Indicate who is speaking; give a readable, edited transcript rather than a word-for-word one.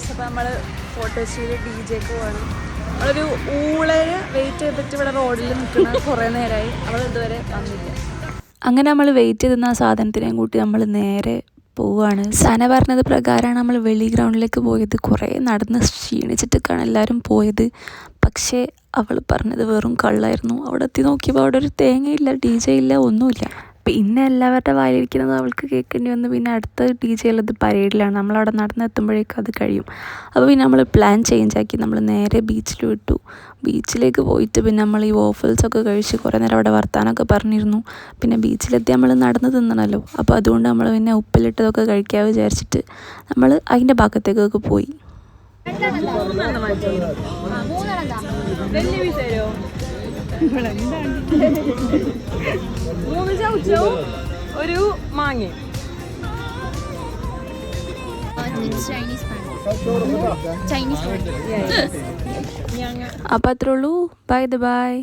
Speaker 1: അപ്പോൾ നമ്മൾ photoshoot DJ പോവാണ്. നമ്മളൊരു ഊളയെ വെയിറ്റ് ചെയ്തിട്ട് ഇവിടെ റോഡിൽ നിൽക്കുന്ന കുറേ നേരമായി. അവൾ ഇതുവരെ വന്നില്ല.
Speaker 2: അങ്ങനെ നമ്മൾ വെയിറ്റ് ചെയ്തുന്ന ആ സാധനത്തിനെയും കൂട്ടി നമ്മൾ നേരെ പോവുകയാണ്. സന പറഞ്ഞത് പ്രകാരമാണ് നമ്മൾ വെളി ഗ്രൗണ്ടിലേക്ക് പോയത്. കുറേ നടന്ന് ക്ഷീണിച്ചിട്ടൊക്കെയാണ് എല്ലാവരും പോയത്. പക്ഷേ അവൾ പറഞ്ഞത് വെറും കള്ളായിരുന്നു. അവിടെ എത്തി നോക്കിയപ്പോൾ അവിടെ ഒരു തേങ്ങയില്ല, DJ ഇല്ല, ഒന്നുമില്ല. പിന്നെ എല്ലാവരുടെ വായിലിരിക്കുന്നത് അവൾക്ക് കേൾക്കേണ്ടി വന്നു. പിന്നെ അടുത്ത DJ ഉള്ളത് പരേഡിലാണ്. നമ്മളവിടെ നടന്നെത്തുമ്പോഴേക്കും അത് കഴിയും. അപ്പോൾ പിന്നെ നമ്മൾ പ്ലാൻ ചേഞ്ച് ആക്കി. നമ്മൾ നേരെ ബീച്ചിൽ വിട്ടു. ബീച്ചിലേക്ക് പോയിട്ട് പിന്നെ നമ്മൾ ഈ വോഫിൾസൊക്കെ കഴിച്ച് കുറേ നേരം അവിടെ വർത്താനമൊക്കെ പറഞ്ഞിരുന്നു. പിന്നെ ബീച്ചിലെത്തി നമ്മൾ നടന്ന് തിന്നണമല്ലോ. അപ്പോൾ അതുകൊണ്ട് നമ്മൾ പിന്നെ ഉപ്പിലിട്ടതൊക്കെ കഴിക്കാൻ വിചാരിച്ചിട്ട് നമ്മൾ അതിൻ്റെ ഭാഗത്തേക്കൊക്കെ പോയി.
Speaker 1: മൂന്ന് ചൗച്ചവും ഒരു മാങ്ങയും.
Speaker 2: അപ്പോൾ അത്രേ ഉള്ളൂ. ബൈ.